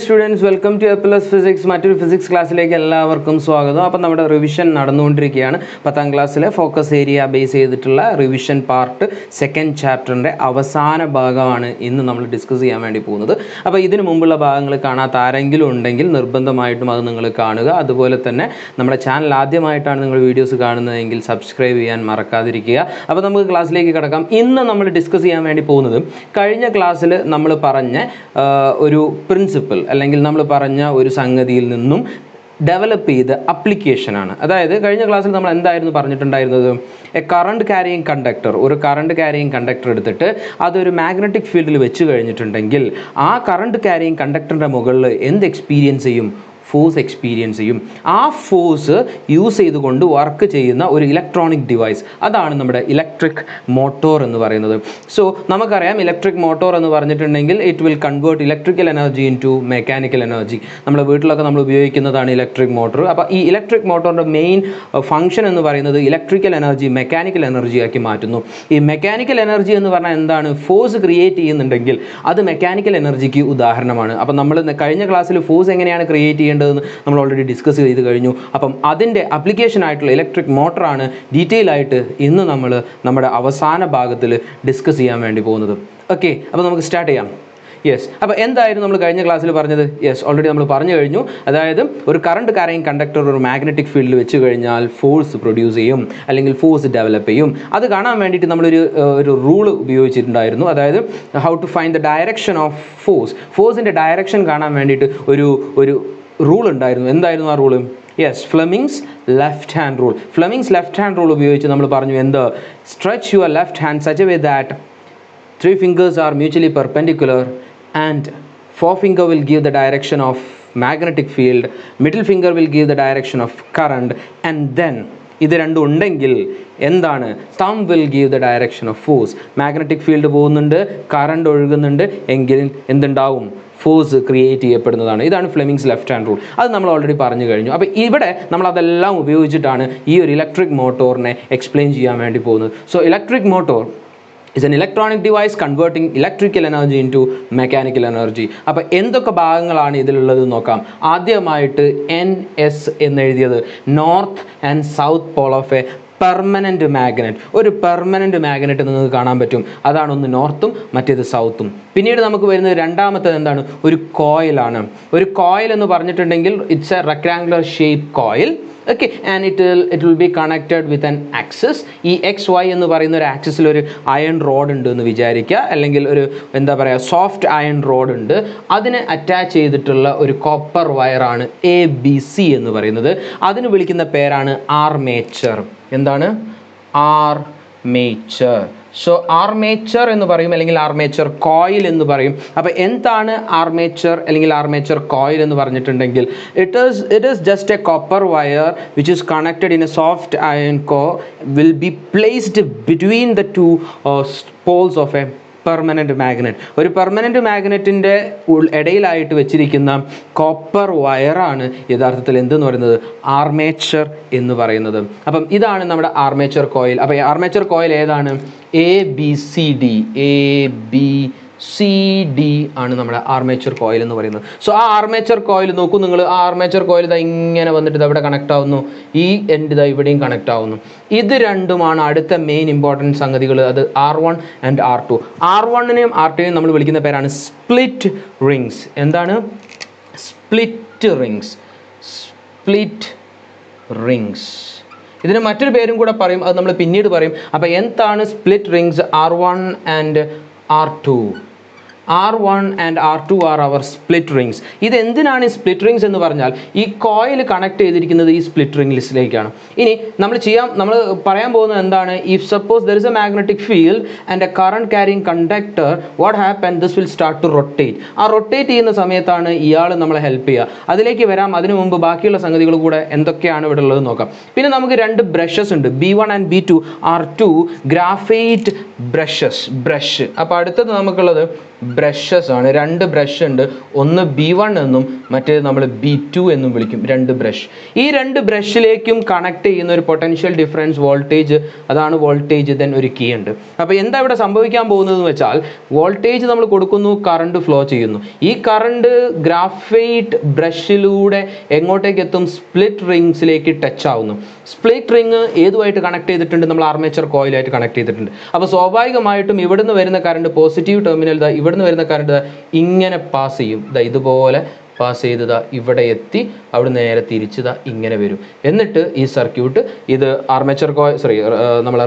Students, welcome to A+ Physics. മറ്റൊരു physics ക്ലാസ്സിലേക്ക് എല്ലാവർക്കും സ്വാഗതം. അപ്പോൾ നമ്മുടെ റിവിഷൻ നടന്നുകൊണ്ടിരിക്കുകയാണ്. 10ാം ക്ലാസ്സിലെ ഫോക്കസ് ഏരിയ ബേസ് ചെയ്തിട്ടുള്ള റിവിഷൻ പാർട്ട് സെക്കൻഡ് ചാപ്റ്ററിൻ്റെ അവസാന ഭാഗമാണ് ഇന്ന് നമ്മൾ ഡിസ്കസ് ചെയ്യാൻ വേണ്ടി പോകുന്നത്. അപ്പോൾ ഇതിനു മുമ്പുള്ള ഭാഗങ്ങൾ കാണാത്ത ആരെങ്കിലും ഉണ്ടെങ്കിൽ നിർബന്ധമായിട്ടും അത് നിങ്ങൾ കാണുക. അതുപോലെ തന്നെ നമ്മുടെ ചാനൽ ആദ്യമായിട്ടാണ് നിങ്ങൾ വീഡിയോസ് കാണുന്നതെങ്കിൽ സബ്സ്ക്രൈബ് ചെയ്യാൻ മറക്കാതിരിക്കുക. അപ്പോൾ നമുക്ക് ക്ലാസ്സിലേക്ക് കിടക്കാം. ഇന്ന് നമ്മൾ ഡിസ്കസ് ചെയ്യാൻ വേണ്ടി പോകുന്നത് കഴിഞ്ഞ ക്ലാസ്സിൽ നമ്മൾ പറഞ്ഞ ഒരു പ്രിൻസിപ്പിൾ അല്ലെങ്കിൽ നമ്മൾ പറഞ്ഞ ഒരു സംഗതിയിൽ നിന്നും ഡെവലപ്പ് ചെയ്ത അപ്ലിക്കേഷനാണ്. അതായത് കഴിഞ്ഞ ക്ലാസ്സിൽ നമ്മൾ എന്തായിരുന്നു പറഞ്ഞിട്ടുണ്ടായിരുന്നത്? കറണ്ട് ക്യാരിയിങ് കണ്ടക്ടർ, ഒരു കറണ്ട് ക്യാരിയിങ് കണ്ടക്ടർ എടുത്തിട്ട് അതൊരു മാഗ്നറ്റിക് ഫീൽഡിൽ വെച്ച് കഴിഞ്ഞിട്ടുണ്ടെങ്കിൽ ആ കറണ്ട് ക്യാരിയിങ് കണ്ടക്ടറിൻ്റെ മുകളിൽ എന്ത് എക്സ്പീരിയൻസ് ചെയ്യും? ഫോഴ്സ് എക്സ്പീരിയൻസ് ചെയ്യും. ആ ഫോഴ്സ് യൂസ് ചെയ്തുകൊണ്ട് വർക്ക് ചെയ്യുന്ന ഒരു ഇലക്ട്രോണിക് ഡിവൈസ്, അതാണ് നമ്മുടെ ഇലക്ട്രിക് മോട്ടോർ എന്ന് പറയുന്നത്. സോ നമുക്കറിയാം, ഇലക്ട്രിക് മോട്ടോർ എന്ന് പറഞ്ഞിട്ടുണ്ടെങ്കിൽ it will convert electrical energy into mechanical energy. നമ്മുടെ വീട്ടിലൊക്കെ നമ്മൾ ഉപയോഗിക്കുന്നതാണ് ഇലക്ട്രിക് മോട്ടോർ. അപ്പോൾ ഈ ഇലക്ട്രിക് മോട്ടോറിൻ്റെ മെയിൻ ഫംഗ്ഷൻ എന്ന് പറയുന്നത് ഇലക്ട്രിക്കൽ എനർജി മെക്കാനിക്കൽ എനർജിയാക്കി മാറ്റുന്നു. ഈ മെക്കാനിക്കൽ എനർജി എന്ന് പറഞ്ഞാൽ എന്താണ്? ഫോഴ്സ് ക്രിയേറ്റ് ചെയ്യുന്നുണ്ടെങ്കിൽ അത് മെക്കാനിക്കൽ എനർജിക്ക് ഉദാഹരണമാണ്. അപ്പം നമ്മൾ കഴിഞ്ഞ ക്ലാസ്സിൽ ഫോഴ്സ് എങ്ങനെയാണ് ക്രിയേറ്റ് ചെയ്യേണ്ടത് നമ്മൾ ഓൾറെഡി ഡിസ്കസ് ചെയ്ത് കഴിഞ്ഞു. അപ്പം അതിൻ്റെ അപ്ലിക്കേഷൻ ആയിട്ടുള്ള ഇലക്ട്രിക് മോട്ടറാണ് ഡീറ്റെയിൽ ആയിട്ട് ഇന്ന് നമ്മൾ നമ്മുടെ അവസാന ഭാഗത്തിൽ ഡിസ്കസ് ചെയ്യാൻ വേണ്ടി പോകുന്നത്. ഓക്കെ, അപ്പോൾ നമുക്ക് സ്റ്റാർട്ട് ചെയ്യാം. യെസ്, അപ്പോൾ എന്തായിരുന്നു നമ്മൾ കഴിഞ്ഞ ക്ലാസ്സിൽ പറഞ്ഞത്? യെസ്, ഓൾറെഡി നമ്മൾ പറഞ്ഞു കഴിഞ്ഞു. അതായത് ഒരു കറണ്ട് ക്യാരിയിങ് കണ്ടക്ടർ ഒരു മാഗ്നറ്റിക് ഫീൽഡിൽ വെച്ച് കഴിഞ്ഞാൽ ഫോഴ്സ് പ്രൊഡ്യൂസ് ചെയ്യും അല്ലെങ്കിൽ ഫോഴ്സ് ഡെവലപ്പ് ചെയ്യും. അത് കാണാൻ വേണ്ടിയിട്ട് നമ്മളൊരു റൂൾ ഉപയോഗിച്ചിട്ടുണ്ടായിരുന്നു. അതായത് how to find the direction of ഫോഴ്സിൻ്റെ ഡയറക്ഷൻ കാണാൻ വേണ്ടിയിട്ട് ഒരു റൂൾ ഉണ്ടായിരുന്നു. എന്തായിരുന്നു ആ rule? Yes, Fleming's left hand rule. Fleming's left hand rule ഉപയോഗിച്ച് നമ്മൾ പറഞ്ഞു എന്ത്? Stretch your left hand such a way that 3 fingers are mutually perpendicular and 4 finger will give the direction of magnetic field, middle finger will give the direction of current, and then ഇത് രണ്ടും ഉണ്ടെങ്കിൽ എന്താണ്? thumb will give the direction of force. Magnetic field പോകുന്നുണ്ട്, current ഒഴുകുന്നുണ്ട് എങ്കിൽ എന്തുണ്ടാവും? Force create ചെയ്യപ്പെടുന്നതാണ്. ഇതാണ് ഫ്ലെമിങ്സ് ലെഫ്റ്റ് ഹാൻഡ് റൂൾ. അത് നമ്മൾ ഓൾറെഡി പറഞ്ഞു കഴിഞ്ഞു. അപ്പോൾ ഇവിടെ നമ്മൾ അതെല്ലാം ഉപയോഗിച്ചിട്ടാണ് ഈ ഒരു ഇലക്ട്രിക് മോട്ടോറിനെ എക്സ്പ്ലെയിൻ ചെയ്യാൻ വേണ്ടി പോകുന്നത്. So electric motor is an electronic device converting electrical energy into mechanical energy. അപ്പോൾ എന്തൊക്കെ ഭാഗങ്ങളാണ് ഇതിലുള്ളത് നോക്കാം. ആദ്യമായിട്ട് NS എന്നെഴുതിയത് north and south pole of a permanent magnet. ഒരു പെർമനൻറ്റ് മാഗ്നറ്റ് നിങ്ങൾക്ക് കാണാൻ പറ്റും. അതാണ് ഒന്ന് നോർത്തും മറ്റേത് സൗത്തും. പിന്നീട് നമുക്ക് വരുന്നത് രണ്ടാമത്തേത് എന്താണ്? ഒരു കോയിലാണ്. ഒരു കോയിൽ എന്ന് പറഞ്ഞിട്ടുണ്ടെങ്കിൽ it's A rectangular shape coil. Okay, and it will be connected with an axis. ഈ XY എന്ന് പറയുന്ന ഒരു ആക്സിസിൽ ഒരു അയൺ റോഡ് ഉണ്ട് എന്ന് വിചാരിക്കുക, അല്ലെങ്കിൽ ഒരു എന്താ പറയുക സോഫ്റ്റ് അയൺ റോഡ് ഉണ്ട്. അതിനെ അറ്റാച്ച് ചെയ്തിട്ടുള്ള ഒരു കോപ്പർ വയറാണ് ABC എന്ന് പറയുന്നത്. അതിന് വിളിക്കുന്ന പേരാണ് ആർമേച്ചർ. എന്താണ്? ആർമേച്ചർ. സോ ആർമേച്ചർ എന്ന് പറയും, അല്ലെങ്കിൽ ആർമേച്ചർ കോയിൽ എന്ന് പറയും. അപ്പോൾ എന്താണ് ആർമേച്ചർ അല്ലെങ്കിൽ ആർമേച്ചർ കോയിൽ എന്ന് പറഞ്ഞിട്ടുണ്ടെങ്കിൽ it is just A copper wire which is connected in A soft iron core will be placed between the two poles of a permanent magnet. ഒരു പെർമനൻറ്റ് മാഗ്നറ്റിൻ്റെ ഇടയിലായിട്ട് വെച്ചിരിക്കുന്ന copper വയറാണ് യഥാർത്ഥത്തിൽ എന്തെന്ന് പറയുന്നത്? ആർമേച്ചർ എന്ന് പറയുന്നത്. അപ്പം ഇതാണ് നമ്മുടെ ആർമേച്ചർ കോയിൽ. അപ്പോൾ ആർമേച്ചർ കോയിൽ ഏതാണ്? ABCD ആണ് നമ്മുടെ ആർമേച്ചർ കോയിൽ എന്ന് പറയുന്നത്. സോ ആ ആർമേച്ചർ കോയിൽ നോക്കൂ നിങ്ങൾ. ആ ആർമേച്ചർ കോയിൽ ഇതാ ഇങ്ങനെ വന്നിട്ട് ഇതെവിടെ കണക്ട് ആവുന്നു? ഈ എൻഡ് ഇതാ ഇവിടെയും കണക്ട് ആവുന്നു. ഇത് രണ്ടുമാണ് അടുത്ത മെയിൻ ഇമ്പോർട്ടൻറ്റ് സംഗതികൾ. അത് R1 ആൻഡ് R2. R1നെയും R2നെയും നമ്മൾ വിളിക്കുന്ന പേരാണ് സ്പ്ലിറ്റ് റിങ്സ്. എന്താണ്? Split rings. ഇതിന് മറ്റൊരു പേരും കൂടെ പറയും, അത് നമ്മൾ പിന്നീട് പറയും. അപ്പോൾ എന്താണ് split rings? R1 and R2. R1 and R2 are our split rings. ഇത് എന്തിനാണ് ഈ സ്പ്ലിറ്റ് റിങ്സ് എന്ന് പറഞ്ഞാൽ ഈ കോയിൽ കണക്ട് ചെയ്തിരിക്കുന്നത് ഈ സ്പ്ലിറ്റ് റിംഗിലേക്കാണ്. ഇനി നമ്മൾ പറയാൻ പോകുന്നത് എന്താണ്? If suppose there is a magnetic field and a current carrying conductor, what happen? This will start to rotate. ആ റൊട്ടേറ്റ് ചെയ്യുന്ന സമയത്താണ് ഇയാൾ നമ്മളെ ഹെൽപ്പ് ചെയ്യുക. അതിലേക്ക് വരാം. അതിനു മുമ്പ് ബാക്കിയുള്ള സംഗതികൾ കൂടെ എന്തൊക്കെയാണ് ഇവിടെ ഉള്ളത് നോക്കാം. പിന്നെ നമുക്ക് രണ്ട് ബ്രഷസ് ഉണ്ട്, B1 and B2 are two graphite brush. അപ്പോൾ അടുത്തത് നമുക്കുള്ളത് ബ്രഷസ് ആണ്. രണ്ട് ബ്രഷ് ഉണ്ട്. ഒന്ന് B1 എന്നും മറ്റേത് നമ്മൾ B2 എന്നും വിളിക്കും. രണ്ട് ബ്രഷ്. ഈ രണ്ട് ബ്രഷിലേക്കും കണക്ട് ചെയ്യുന്ന ഒരു പൊട്ടൻഷ്യൽ ഡിഫറൻസ് വോൾട്ടേജ്, അതാണ് വോൾട്ടേജ്. ദെൻ ഒരു കീ ഉണ്ട്. അപ്പോൾ എന്താ ഇവിടെ സംഭവിക്കാൻ പോകുന്നതെന്ന് വെച്ചാൽ വോൾട്ടേജ് നമ്മൾ കൊടുക്കുന്നു, കറണ്ട് ഫ്ലോ ചെയ്യുന്നു. ഈ കറണ്ട് ഗ്രാഫൈറ്റ് ബ്രഷിലൂടെ എങ്ങോട്ടേക്ക് എത്തും? സ്പ്ലിറ്റ് റിങ്സിലേക്ക് ടച്ച് ആവുന്നു. സ്പ്ലിറ്റ് റിങ് ഏതുമായിട്ട് കണക്ട് ചെയ്തിട്ടുണ്ട്? നമ്മൾ ആർമേച്ചർ കോയിലായിട്ട് കണക്ട് ചെയ്തിട്ടുണ്ട്. അപ്പോൾ സ്വാഭാവികമായിട്ടും ഇവിടുന്ന് വരുന്ന കറണ്ട് പോസിറ്റീവ് ടെർമിനൽ ഇവിടുന്ന് വരുന്ന കറണ്ട് ഇങ്ങനെ പാസ് ചെയ്യും. ഇതുപോലെ പാസ് ചെയ്ത് ഇവിടെ എത്തി അവിടെ നേരെ തിരിച്ച് ഇങ്ങനെ വരും. എന്നിട്ട് ഈ സർക്യൂട്ട് ഇത് ആർമേച്ചർ നമ്മളെ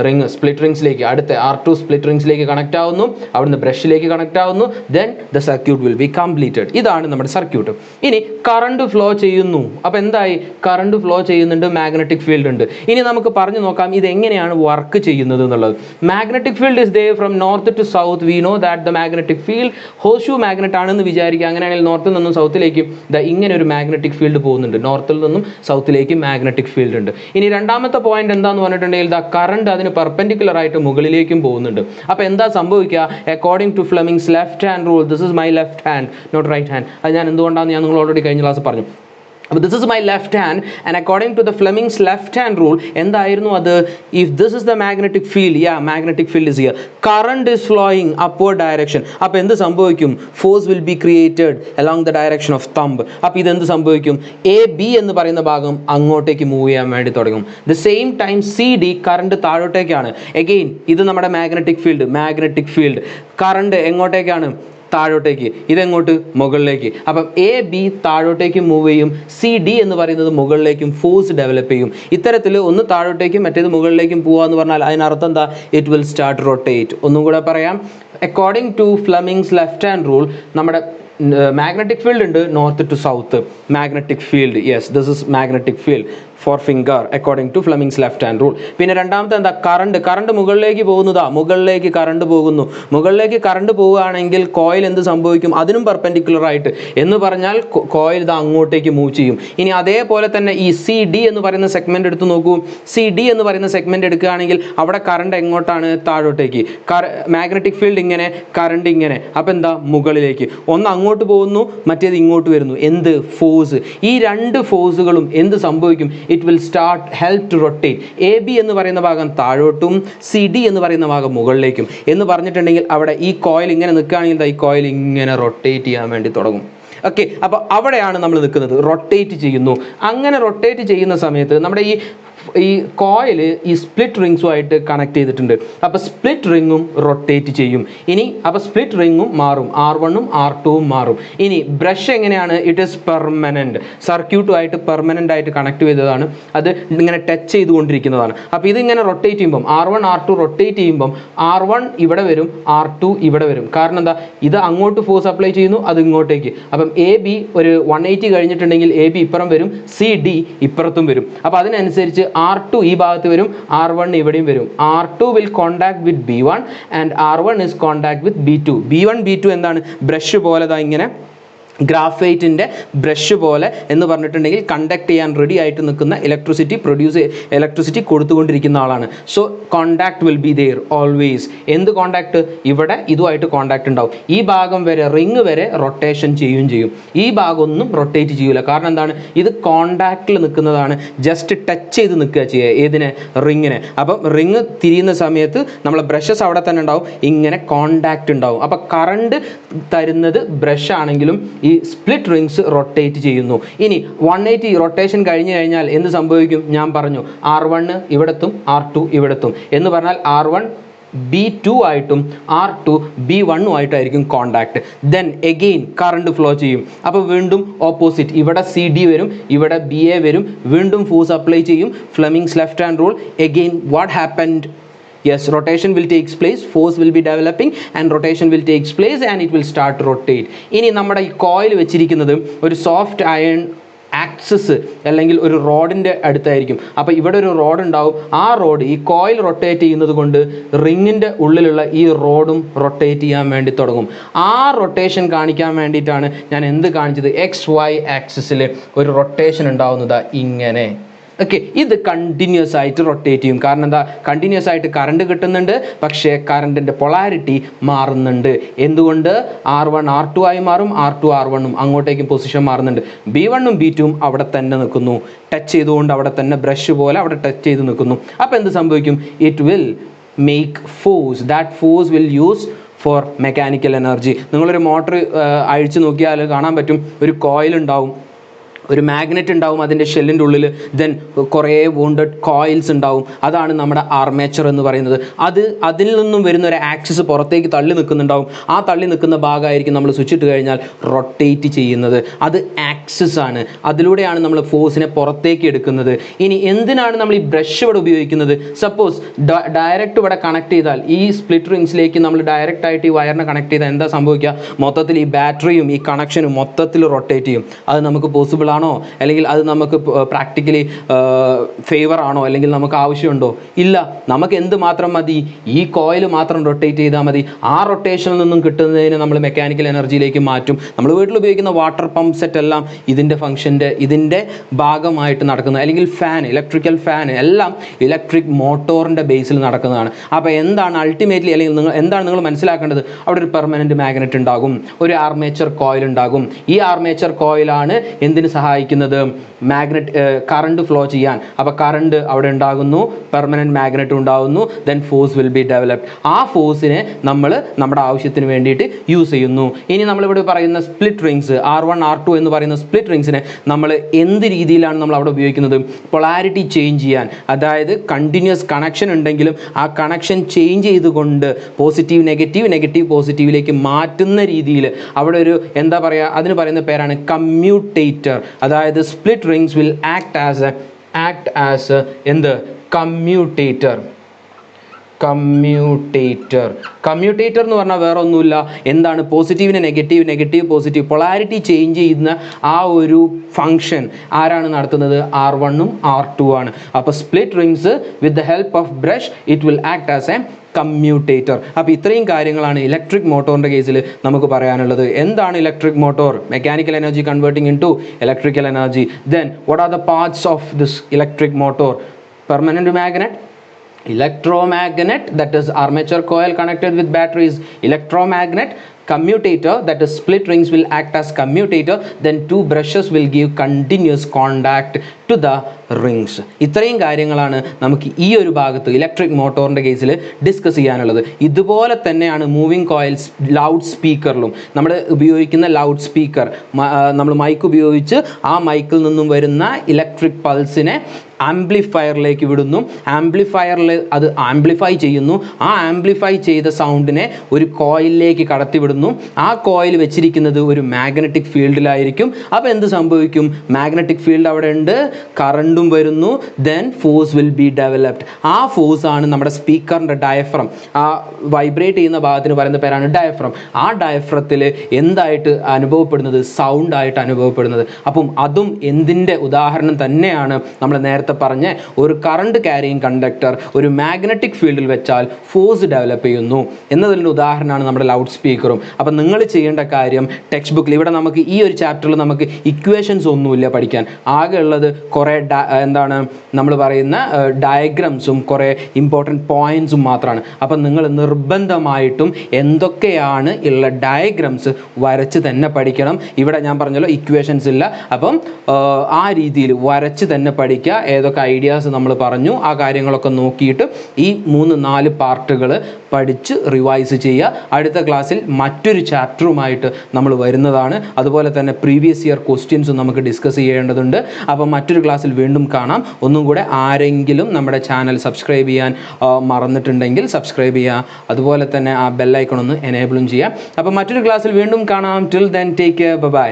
റിങ് സ്പ്ലിറ്റ് റിങ്സിലേക്ക്, അടുത്ത R2 സ്പ്ലിറ്റ് റിങ്സിലേക്ക് കണക്ട് ആവുന്നു. അവിടുന്ന് ബ്രഷിലേക്ക് കണക്ട് ആവുന്നു. Then the circuit will be completed. ഇതാണ് നമ്മുടെ സർക്യൂട്ട്. ഇനി കറണ്ട് ഫ്ലോ ചെയ്യുന്നു. അപ്പോൾ എന്തായി? കറണ്ട് ഫ്ലോ ചെയ്യുന്നുണ്ട്, മാഗ്നറ്റിക് ഫീൽഡ് ഉണ്ട്. ഇനി നമുക്ക് പറഞ്ഞു നോക്കാം ഇത് എങ്ങനെയാണ് വർക്ക് ചെയ്യുന്നത് എന്നുള്ളത്. Magnetic field is there from north to south. We know that the magnetic field horseshoe magnet ആണെന്ന് വിചാരിക്കുക. അങ്ങനെയാണെങ്കിൽ നോർത്തിൽ നിന്നും സൗത്തിലേക്കും ഇങ്ങനെ ഒരു മാഗ്നറ്റിക് ഫീൽഡ് പോകുന്നുണ്ട്. നോർത്തിൽ നിന്നും സൗത്തിലേക്ക് മാഗ്നറ്റിക് ഫീൽഡ് ഉണ്ട്. ഇനി രണ്ടാമത്തെ പോയിന്റ് എന്താന്ന് പറഞ്ഞിട്ടുണ്ടെങ്കിൽ കറണ്ട് അതിന് പെർപെൻഡിക്കുലർ ആയിട്ട് മുകളിലേക്കും പോകുന്നുണ്ട്. അപ്പോൾ എന്താ സംഭവിക്കുക? According to Fleming's left hand rule, this is my left hand not right hand. അത് ഞാൻ എന്തുകൊണ്ടാണെന്ന് ഞാൻ നിങ്ങൾ ഓൾറെഡി കഴിഞ്ഞ ക്ലാസ് പറഞ്ഞു. അപ്പോൾ this is my left hand, and according to the Fleming's left hand rule എന്തായിരുന്നു അത്? if this is the magnetic field, magnetic field is here, current is flowing upward direction. അപ്പോൾ എന്ത് സംഭവിക്കും? force will be created along the direction of thumb. അപ്പോൾ ഇതെന്ത് സംഭവിക്കും? AB എന്ന് പറയുന്ന ഭാഗം അങ്ങോട്ടേക്ക് മൂവ് ചെയ്യാൻ വേണ്ടി തുടങ്ങും. the same time CD current താഴോട്ടേക്കാണ്. again ഇത് നമ്മുടെ മാഗ്നറ്റിക് ഫീൽഡ് കറണ്ട് എങ്ങോട്ടേക്കാണ്? താഴോട്ടേക്ക്. ഇതെങ്ങോട്ട്? മുകളിലേക്ക്. അപ്പം AB താഴോട്ടേക്ക് മൂവ് ചെയ്യും, CD എന്ന് പറയുന്നത് മുകളിലേക്കും ഫോഴ്സ് ഡെവലപ്പ് ചെയ്യും. ഇത്തരത്തിൽ ഒന്ന് താഴോട്ടേക്കും മറ്റേത് മുകളിലേക്കും പോവാന്ന് പറഞ്ഞാൽ അതിനർത്ഥം എന്താ? It will start rotate. ഒന്നും കൂടെ പറയാം. According to Fleming's left hand rule നമ്മുടെ മാഗ്നറ്റിക് ഫീൽഡ് ഉണ്ട്, north to south magnetic field. Yes, this is magnetic field forefinger according to Fleming's left hand rule. പിന്നെ രണ്ടാമത്തെ എന്താ? കറണ്ട് മുകളിലേക്ക് പോകുന്നതാ. മുകളിലേക്ക് കറണ്ട് പോവുകയാണെങ്കിൽ കോയിൽ എന്ത് സംഭവിക്കും? അതിനും പെർപെൻഡിക്കുലർ ആയിട്ട് എന്ന് പറഞ്ഞാൽ കോയിൽ ഇത് അങ്ങോട്ടേക്ക് മൂവ് ചെയ്യും. ഇനി അതേപോലെ തന്നെ ഈ CD എന്ന് പറയുന്ന സെഗ്മെന്റ് എടുത്ത് നോക്കൂ. CD എന്ന് പറയുന്ന സെഗ്മെന്റ് എടുക്കുകയാണെങ്കിൽ അവിടെ കറണ്ട് എങ്ങോട്ടാണ്? താഴോട്ടേക്ക്. മാഗ്നറ്റിക് ഫീൽഡ് ഇങ്ങനെ, കറണ്ട് ഇങ്ങനെ. അപ്പോൾ എന്താ? മുകളിലേക്ക്. ഒന്ന് അങ്ങോട്ട് പോകുന്നു, മറ്റേത് ഇങ്ങോട്ട് വരുന്നു. എന്ത്? ഫോഴ്സ്. ഈ രണ്ട് ഫോഴ്സുകളും എന്ത് സംഭവിക്കും? It will start help to rotate. AB എന്ന് പറയുന്ന ഭാഗം താഴോട്ടും CD എന്ന് പറയുന്ന ഭാഗം മുകളിലേക്കും എന്ന് പറഞ്ഞിട്ടുണ്ടെങ്കിൽ അവിടെ ഈ കോയിൽ ഇങ്ങനെ നിൽക്കുകയാണെങ്കിൽ ഈ കോയിൽ ഇങ്ങനെ റൊട്ടേറ്റ് ചെയ്യാൻ വേണ്ടി തുടങ്ങും. ഓക്കെ, അപ്പോൾ അവിടെയാണ് നമ്മൾ നിൽക്കുന്നത്. റൊട്ടേറ്റ് ചെയ്യുന്നു. അങ്ങനെ റൊട്ടേറ്റ് ചെയ്യുന്ന സമയത്ത് നമ്മുടെ ഈ കോയിൽ ഈ സ്പ്ലിറ്റ് റിങ്സുമായിട്ട് കണക്ട് ചെയ്തിട്ടുണ്ട്. അപ്പോൾ സ്പ്ലിറ്റ് റിങ്ങും റൊട്ടേറ്റ് ചെയ്യും. ഇനി അപ്പോൾ സ്പ്ലിറ്റ് റിങ്ങും മാറും, R1ഉം R2ഉം മാറും. ഇനി ബ്രഷ് എങ്ങനെയാണ്? It is permanent. സർക്യൂട്ടുമായിട്ട് പെർമനൻ്റ് ആയിട്ട് കണക്ട് ചെയ്തതാണ്. അത് ഇങ്ങനെ ടച്ച് ചെയ്തുകൊണ്ടിരിക്കുന്നതാണ്. അപ്പോൾ ഇതിങ്ങനെ റൊട്ടേറ്റ് ചെയ്യുമ്പം R1 R2 റൊട്ടേറ്റ് ചെയ്യുമ്പം R1 ഇവിടെ വരും, R2 ഇവിടെ വരും. കാരണം എന്താ? ഇത് അങ്ങോട്ട് ഫോഴ്സ് അപ്ലൈ ചെയ്യുന്നു, അത് ഇങ്ങോട്ടേക്ക്. അപ്പം AB ഒരു 180 കഴിഞ്ഞിട്ടുണ്ടെങ്കിൽ AB ഇപ്പുറം വരും, CD ഇപ്പുറത്തും വരും. അപ്പോൾ അതിനനുസരിച്ച് R2 ഈ ഭാഗത്ത് വരും, R1 ഇവിടെയും വരും. R2 will contact with B1 and R1 is contact with B2. B1 B2 എന്താണ്? ബ്രഷ് പോലെ ഇങ്ങനെ ഗ്രാഫൈറ്റിൻ്റെ ബ്രഷ് പോലെ എന്ന് പറഞ്ഞിട്ടുണ്ടെങ്കിൽ കണ്ടക്ട് ചെയ്യാൻ റെഡി ആയിട്ട് നിൽക്കുന്ന ഇലക്ട്രിസിറ്റി കൊടുത്തുകൊണ്ടിരിക്കുന്ന ആളാണ്. So contact will be there always. എന്ത് കോണ്ടാക്ട്? ഇവിടെ ഇതുമായിട്ട് കോണ്ടാക്ട് ഉണ്ടാവും. ഈ ഭാഗം വരെ റിങ് വരെ റൊട്ടേഷൻ ചെയ്യും. ഈ ഭാഗം ഒന്നും റൊട്ടേറ്റ് ചെയ്യൂല. കാരണം എന്താണ്? ഇത് കോണ്ടാക്റ്റിൽ നിൽക്കുന്നതാണ്. ജസ്റ്റ് ടച്ച് ചെയ്ത് നിൽക്കുക ചെയ്യുക. ഏതിനെ? റിങ്ങിനെ. അപ്പം റിങ് തിരിയുന്ന സമയത്ത് നമ്മളെ ബ്രഷസ് അവിടെ തന്നെ ഉണ്ടാവും, ഇങ്ങനെ കോണ്ടാക്ട് ഉണ്ടാവും. അപ്പം കറണ്ട് തരുന്നത് ബ്രഷ് ആണെങ്കിലും ഈ സ്പ്ലിറ്റ് റിങ്സ് റൊട്ടേറ്റ് ചെയ്യുന്നു. ഇനി 180 റൊട്ടേഷൻ കഴിഞ്ഞു കഴിഞ്ഞാൽ എന്ത് സംഭവിക്കും? ഞാൻ പറഞ്ഞു, R1 ഇവിടെത്തും, R2 ഇവിടെത്തും എന്ന് പറഞ്ഞാൽ R1 B2 ആയിട്ടും R2 B1 ആയിട്ടായിരിക്കും contact. Then again current flow ചെയ്യും. അപ്പോൾ വീണ്ടും ഓപ്പോസിറ്റ്, ഇവിടെ CD വരും, ഇവിടെ BA വരും, വീണ്ടും ഫോഴ്സ് അപ്ലൈ ചെയ്യും. Fleming's left hand rule. Again what happened? Yes, rotation will take place, force will be developing and rotation will take place and it will start to rotate. ഇനി നമ്മുടെ ഈ coil വെച്ചിരിക്കുന്നത് ഒരു soft iron axis അല്ലെങ്കിൽ ഒരു റോഡിൻ്റെ അടുത്തായിരിക്കും. അപ്പോൾ ഇവിടെ ഒരു റോഡ് ഉണ്ടാവും. ആ റോഡ് ഈ കോയിൽ റൊട്ടേറ്റ് ചെയ്യുന്നത് കൊണ്ട് റിങ്ങിൻ്റെ ഉള്ളിലുള്ള ഈ റോഡും റൊട്ടേറ്റ് ചെയ്യാൻ വേണ്ടി തുടങ്ങും. ആ റൊട്ടേഷൻ കാണിക്കാൻ വേണ്ടിയിട്ടാണ് ഞാൻ എന്ത് കാണിച്ചത്? XY ആക്സിസിൽ ഒരു റൊട്ടേഷൻ ഉണ്ടാവുന്നത് ഇങ്ങനെ. ഓക്കെ, ഇത് കണ്ടിന്യൂസ് ആയിട്ട് റൊട്ടേറ്റ് ചെയ്യും. കാരണം എന്താ? കണ്ടിന്യൂസ് ആയിട്ട് കറണ്ട് കിട്ടുന്നുണ്ട്, പക്ഷേ കറണ്ടിൻ്റെ പൊളാരിറ്റി മാറുന്നുണ്ട്. എന്തുകൊണ്ട്? R1 R2 ആയി മാറും, R2 R1 അങ്ങോട്ടേക്കും പൊസിഷൻ മാറുന്നുണ്ട്. B1 B2 അവിടെ തന്നെ നിൽക്കുന്നു, ടച്ച് ചെയ്തുകൊണ്ട് അവിടെ തന്നെ ബ്രഷ് പോലെ അവിടെ ടച്ച് ചെയ്ത് നിൽക്കുന്നു. അപ്പോൾ എന്ത് സംഭവിക്കും? It will make force. That force will use for mechanical energy. നിങ്ങളൊരു മോട്ടർ അഴിച്ചു നോക്കിയാൽ കാണാൻ പറ്റും, ഒരു കോയിൽ ഉണ്ടാവും, ഒരു മാഗ്നറ്റ് ഉണ്ടാവും അതിൻ്റെ ഷെല്ലിൻ്റെ ഉള്ളിൽ, ദെൻ കുറേ വൂണ്ടഡ് കോയിൽസ് ഉണ്ടാവും. അതാണ് നമ്മുടെ ആർമേച്ചർ എന്ന് പറയുന്നത്. അതിൽ നിന്നും വരുന്ന ഒരു ആക്സിസ് പുറത്തേക്ക് തള്ളി നിൽക്കുന്നുണ്ടാവും. ആ തള്ളി നിൽക്കുന്ന ഭാഗമായിരിക്കും നമ്മൾ സ്വിച്ച് ഇട്ട് കഴിഞ്ഞാൽ റൊട്ടേറ്റ് ചെയ്യുന്നത്. അത് ആക്സിസ് ആണ്. അതിലൂടെയാണ് നമ്മൾ ഫോഴ്സിനെ പുറത്തേക്ക് എടുക്കുന്നത്. ഇനി എന്തിനാണ് നമ്മൾ ഈ ബ്രഷ് ഇവിടെ ഉപയോഗിക്കുന്നത്? സപ്പോസ് ഡയറക്റ്റ് ഇവിടെ കണക്ട് ചെയ്താൽ, ഈ സ്പ്ലിറ്റ് റിങ്സിലേക്ക് നമ്മൾ ഡയറക്റ്റ് ആയിട്ട് ഈ വയറിനെ കണക്ട് ചെയ്താൽ എന്താ സംഭവിക്കുക? മൊത്തത്തിൽ ഈ ബാറ്ററിയും ഈ കണക്ഷനും മൊത്തത്തിൽ റൊട്ടേറ്റ് ചെയ്യും. അത് നമുക്ക് പോസിബിൾ ആണോ? അല്ലെങ്കിൽ അത് നമുക്ക് പ്രാക്ടിക്കലി ഫേവർ ആണോ? അല്ലെങ്കിൽ നമുക്ക് ആവശ്യമുണ്ടോ? ഇല്ല. നമുക്ക് എന്ത് മാത്രം മതി? ഈ കോയിൽ മാത്രം റൊട്ടേറ്റ് ചെയ്താൽ മതി. ആ റൊട്ടേഷനിൽ നിന്നും കിട്ടുന്നതിന് നമ്മൾ മെക്കാനിക്കൽ എനർജിയിലേക്ക് മാറ്റും. നമ്മൾ വീട്ടിൽ ഉപയോഗിക്കുന്ന വാട്ടർ പമ്പ് സെറ്റ് എല്ലാം ഇതിൻ്റെ ഭാഗമായിട്ട് നടക്കുന്നത്. അല്ലെങ്കിൽ ഫാൻ, ഇലക്ട്രിക്കൽ ഫാൻ എല്ലാം ഇലക്ട്രിക് മോട്ടോറിൻ്റെ ബേസിൽ നടക്കുന്നതാണ്. അപ്പോൾ എന്താണ് അൾട്ടിമേറ്റ്ലി, അല്ലെങ്കിൽ എന്താണ് നിങ്ങൾ മനസ്സിലാക്കേണ്ടത്? അവിടെ ഒരു പെർമനൻറ്റ് മാഗ്നറ്റ് ഉണ്ടാകും, ഒരു ആർമേച്ചർ കോയിൽ ഉണ്ടാകും. ഈ ആർമേച്ചർ കോയിലാണ് എന്തിന് സഹായിക്കുന്നത്? മാഗ്നറ്റ് കറണ്ട് ഫ്ലോ ചെയ്യാൻ. അപ്പോൾ കറണ്ട് അവിടെ ഉണ്ടാകുന്നു, പെർമനൻറ്റ് മാഗ്നറ്റ് ഉണ്ടാകുന്നു, then force will be developed. ആ ഫോഴ്സിനെ നമ്മൾ നമ്മുടെ ആവശ്യത്തിന് വേണ്ടിയിട്ട് യൂസ് ചെയ്യുന്നു. ഇനി നമ്മളിവിടെ പറയുന്ന സ്പ്ലിറ്റ് റിങ്സ്, R1 R2 എന്ന് പറയുന്ന സ്പ്ലിറ്റ് റിങ്സിനെ നമ്മൾ എന്ത് രീതിയിലാണ് നമ്മൾ അവിടെ ഉപയോഗിക്കുന്നത്? പൊളാരിറ്റി ചേഞ്ച് ചെയ്യാൻ. അതായത് കണ്ടിന്യൂസ് കണക്ഷൻ ഉണ്ടെങ്കിലും ആ കണക്ഷൻ ചേഞ്ച് ചെയ്തുകൊണ്ട് പോസിറ്റീവ് നെഗറ്റീവ് പോസിറ്റീവിലേക്ക് മാറ്റുന്ന രീതിയിൽ അവിടെ ഒരു എന്താ പറയുക, അതിന് പറയുന്ന പേരാണ് കമ്മ്യൂട്ടേറ്റർ. അതായത് split rings will act as എന്ത്? കമ്മ്യൂട്ടേറ്റർ എന്ന് പറഞ്ഞാൽ വേറെ ഒന്നുമില്ല. എന്താണ്? പോസിറ്റീവിനെ നെഗറ്റീവ് പോസിറ്റീവ് പൊളാരിറ്റി ചേഞ്ച് ചെയ്യുന്ന ആ ഒരു ഫങ്ഷൻ ആരാണ് നടത്തുന്നത്? R1 R2 ആണ്. അപ്പോൾ split rings with the help of brush it will act as a commutator. അപ്പോൾ ഇത്രയും കാര്യങ്ങളാണ് ഇലക്ട്രിക് മോട്ടോറിൻ്റെ കേസിൽ നമുക്ക് പറയാനുള്ളത്. എന്താണ് electric motor? Mechanical energy converting into electrical energy. Then what are the parts of this electric motor? Permanent magnet, electromagnet, that is armature coil connected with batteries, electromagnet, commutator, that is split rings will act as commutator, then two brushes will give continuous contact to the rings. ഇത്രയും കാര്യങ്ങളാണ് നമുക്ക് ഈ ഒരു ഭാഗത്ത് electric മോട്ടോറിൻ്റെ കേസിൽ discuss ചെയ്യാനുള്ളത്. ഇതുപോലെ തന്നെയാണ് മൂവിങ് കോയിൽസ് ലൗഡ് സ്പീക്കറിലും. നമ്മൾ ഉപയോഗിക്കുന്ന ലൗഡ് സ്പീക്കർ, നമ്മൾ മൈക്ക് ഉപയോഗിച്ച് ആ മൈക്കിൽ നിന്നും വരുന്ന ഇലക്ട്രിക് പൾസിനെ ആംപ്ലിഫയറിലേക്ക് വിടുന്നു. ആംപ്ലിഫയറിൽ അത് ആംപ്ലിഫൈ ചെയ്യുന്നു. ആ ആംപ്ലിഫൈ ചെയ്ത സൗണ്ടിനെ ഒരു കോയിലിലേക്ക് കടത്തിവിടുന്നു. ആ കോയിൽ വെച്ചിരിക്കുന്നത് ഒരു മാഗ്നറ്റിക് ഫീൽഡിലായിരിക്കും. അപ്പോൾ എന്ത് സംഭവിക്കും? മാഗ്നറ്റിക് ഫീൽഡ് അവിടെ ഉണ്ട്, കറണ്ടും വരുന്നു, then force will be developed. ആ ഫോഴ്സ് ആണ് നമ്മുടെ സ്പീക്കറിൻ്റെ ഡയഫ്രം. ആ വൈബ്രേറ്റ് ചെയ്യുന്ന ഭാഗത്തിന് പറയുന്ന പേരാണ് ഡയഫ്രം. ആ ഡയഫ്രത്തിൽ എന്തായിട്ട് അനുഭവപ്പെടുന്നത്? സൗണ്ട് ആയിട്ട് അനുഭവപ്പെടുന്നത്. അപ്പം അതും എന്തിൻ്റെ ഉദാഹരണം തന്നെയാണ്? നമ്മൾ നേരത്തെ പറഞ്ഞ ഒരു കറണ്ട് ക്യാരിയിങ് കണ്ടക്ടർ ഒരു മാഗ്നറ്റിക് ഫീൽഡിൽ വെച്ചാൽ ഫോഴ്സ് ഡെവലപ്പ് ചെയ്യുന്നു എന്നതിൻ്റെ ഉദാഹരണമാണ് നമ്മുടെ ലൗഡ് സ്പീക്കറും. അപ്പം നിങ്ങൾ ചെയ്യേണ്ട കാര്യം, ടെക്സ്റ്റ് ബുക്കിൽ ഇവിടെ നമുക്ക് ഈ ഒരു ചാപ്റ്ററിൽ നമുക്ക് ഇക്വേഷൻസ് ഒന്നുമില്ല പഠിക്കാൻ. ആകെ ഉള്ളത് കുറേ എന്താണ് നമ്മൾ പറയുന്ന ഡയഗ്രംസും കുറേ ഇമ്പോർട്ടൻറ്റ് പോയിൻറ്സും മാത്രമാണ്. അപ്പം നിങ്ങൾ നിർബന്ധമായിട്ടും എന്തൊക്കെയാണ് ഉള്ള ഡയഗ്രംസ് വരച്ച് തന്നെ പഠിക്കണം. ഇവിടെ ഞാൻ പറഞ്ഞല്ലോ ഇക്വേഷൻസ് ഇല്ല. അപ്പം ആ രീതിയിൽ വരച്ച് തന്നെ പഠിക്കുക. ഏതൊക്കെ ഐഡിയാസ് നമ്മൾ പറഞ്ഞു ആ കാര്യങ്ങളൊക്കെ നോക്കിയിട്ട് ഈ 3-4 പാർട്ടുകൾ പഠിച്ച് റിവൈസ് ചെയ്യുക. അടുത്ത ക്ലാസ്സിൽ മറ്റൊരു ചാപ്റ്ററുമായിട്ട് നമ്മൾ വരുന്നതാണ്. അതുപോലെ തന്നെ പ്രീവിയസ് ഇയർ ക്വസ്റ്റ്യൻസും നമുക്ക് ഡിസ്കസ് ചെയ്യേണ്ടതുണ്ട്. അപ്പോൾ മറ്റൊരു ക്ലാസ്സിൽ വീണ്ടും കാണാം. ഒന്നും കൂടെ ആരെങ്കിലും നമ്മുടെ ചാനൽ സബ്സ്ക്രൈബ് ചെയ്യാൻ മറന്നിട്ടുണ്ടെങ്കിൽ സബ്സ്ക്രൈബ് ചെയ്യുക. അതുപോലെ തന്നെ ആ ബെല്ലൈക്കൺ ഒന്ന് എനേബിളും ചെയ്യുക. അപ്പോൾ മറ്റൊരു ക്ലാസ്സിൽ വീണ്ടും കാണാം. Till then take care, by.